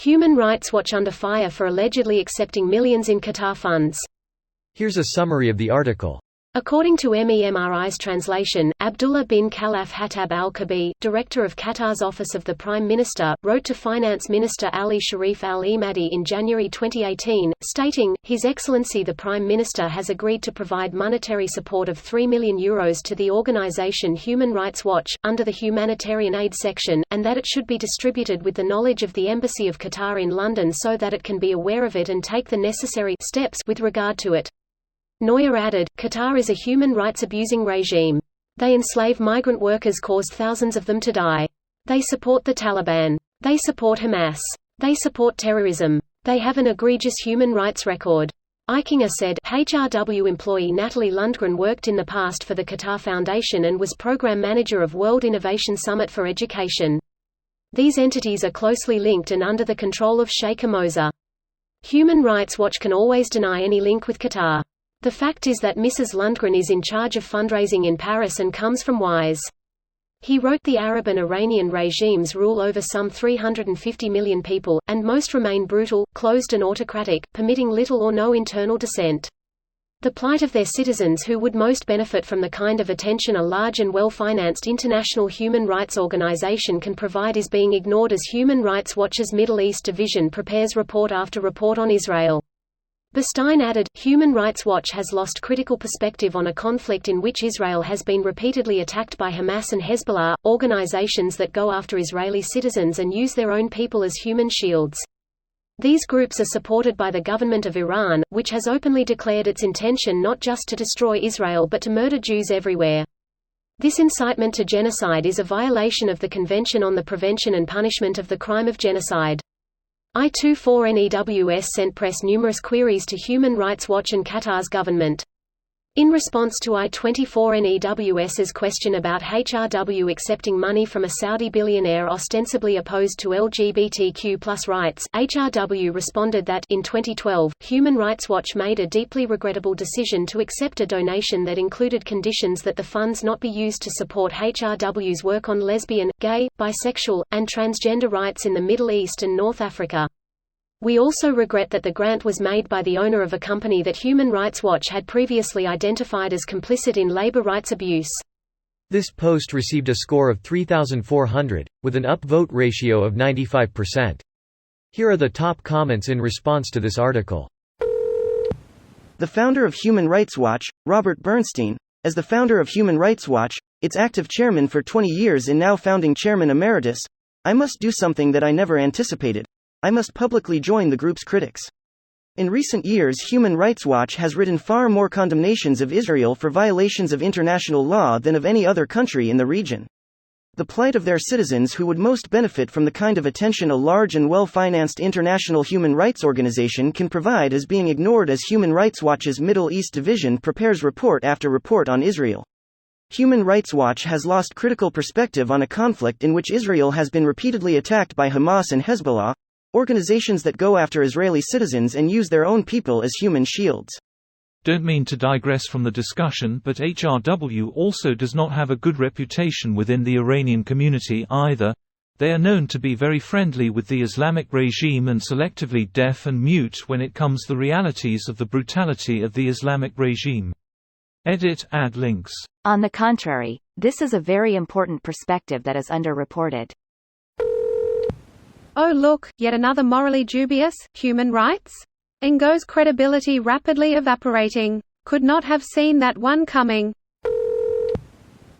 Human Rights Watch under fire for allegedly accepting millions in Qatar funds. Here's a summary of the article. According to MEMRI's translation, Abdullah bin Khalaf Hattab al-Kabi, director of Qatar's Office of the Prime Minister, wrote to Finance Minister Ali Sharif al-Emadi in January 2018, stating, His Excellency the Prime Minister has agreed to provide monetary support of €3 million to the organization Human Rights Watch, under the humanitarian aid section, and that it should be distributed with the knowledge of the Embassy of Qatar in London so that it can be aware of it and take the necessary steps with regard to it. Neuer added, Qatar is a human rights abusing regime. They enslave migrant workers, caused thousands of them to die. They support the Taliban. They support Hamas. They support terrorism. They have an egregious human rights record. Eichinger said, HRW employee Natalie Lundgren worked in the past for the Qatar Foundation and was program manager of World Innovation Summit for Education. These entities are closely linked and under the control of Sheikh Moza. Human Rights Watch can always deny any link with Qatar. The fact is that Mrs. Lundgren is in charge of fundraising in Paris and comes from WISE. He wrote the Arab and Iranian regimes rule over some 350 million people, and most remain brutal, closed and autocratic, permitting little or no internal dissent. The plight of their citizens who would most benefit from the kind of attention a large and well-financed international human rights organization can provide is being ignored as Human Rights Watch's Middle East division prepares report after report on Israel. Bestein added, Human Rights Watch has lost critical perspective on a conflict in which Israel has been repeatedly attacked by Hamas and Hezbollah, organizations that go after Israeli citizens and use their own people as human shields. These groups are supported by the government of Iran, which has openly declared its intention not just to destroy Israel but to murder Jews everywhere. This incitement to genocide is a violation of the Convention on the Prevention and Punishment of the Crime of Genocide. I24NEWS sent press numerous queries to Human Rights Watch and Qatar's government. In response to I24NEWS's question about HRW accepting money from a Saudi billionaire ostensibly opposed to LGBTQ+ rights, HRW responded that, in 2012, Human Rights Watch made a deeply regrettable decision to accept a donation that included conditions that the funds not be used to support HRW's work on lesbian, gay, bisexual, and transgender rights in the Middle East and North Africa. We also regret that the grant was made by the owner of a company that Human Rights Watch had previously identified as complicit in labor rights abuse. This post received a score of 3,400, with an upvote ratio of 95%. Here are the top comments in response to this article. The founder of Human Rights Watch, Robert Bernstein, as the founder of Human Rights Watch, its active chairman for 20 years and now founding chairman emeritus, I must do something that I never anticipated. I must publicly join the group's critics. In recent years, Human Rights Watch has written far more condemnations of Israel for violations of international law than of any other country in the region. The plight of their citizens who would most benefit from the kind of attention a large and well-financed international human rights organization can provide is being ignored as Human Rights Watch's Middle East division prepares report after report on Israel. Human Rights Watch has lost critical perspective on a conflict in which Israel has been repeatedly attacked by Hamas and Hezbollah, organizations that go after Israeli citizens and use their own people as human shields. Don't mean to digress from the discussion, but HRW also does not have a good reputation within the Iranian community either. They are known to be very friendly with the Islamic regime and selectively deaf and mute when it comes to the realities of the brutality of the Islamic regime. Edit, add links. On the contrary, this is a very important perspective that is underreported. Oh look, yet another morally dubious, human rights? Ngo's credibility rapidly evaporating. Could not have seen that one coming.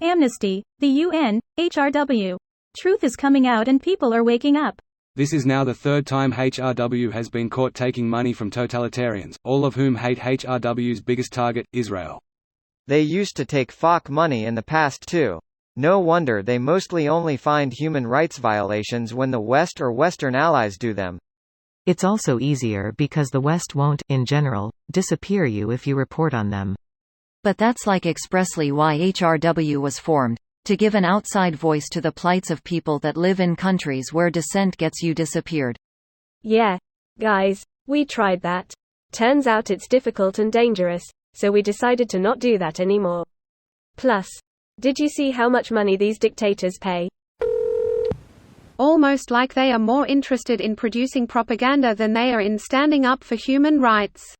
Amnesty, the UN, HRW. Truth is coming out and people are waking up. This is now the third time HRW has been caught taking money from totalitarians, all of whom hate HRW's biggest target, Israel. They used to take FARC money in the past too. No wonder they mostly only find human rights violations when the West or Western allies do them. It's also easier because the West won't, in general, disappear you if you report on them. But that's like expressly why HRW was formed, to give an outside voice to the plights of people that live in countries where dissent gets you disappeared. Yeah, guys, we tried that. Turns out it's difficult and dangerous, so we decided to not do that anymore. Plus, did you see how much money these dictators pay? almost like they are more interested in producing propaganda than they are in standing up for human rights.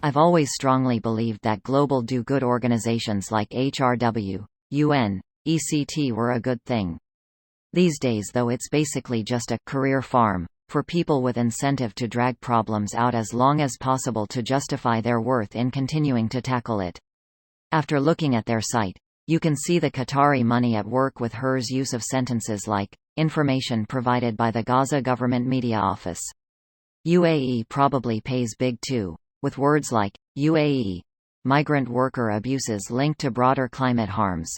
I've always strongly believed that global do-good organizations like HRW, UN, ECT were a good thing. These days though it's basically just a career farm for people with incentive to drag problems out as long as possible to justify their worth in continuing to tackle it. After looking at their site, you can see the Qatari money at work with HER's use of sentences like, information provided by the Gaza Government Media Office. UAE probably pays big too, with words like, UAE, migrant worker abuses linked to broader climate harms.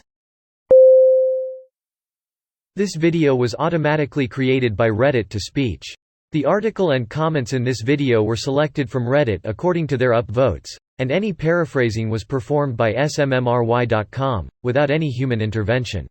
This video was automatically created by Reddit to speech. The article and comments in this video were selected from Reddit according to their upvotes, and any paraphrasing was performed by smmry.com, without any human intervention.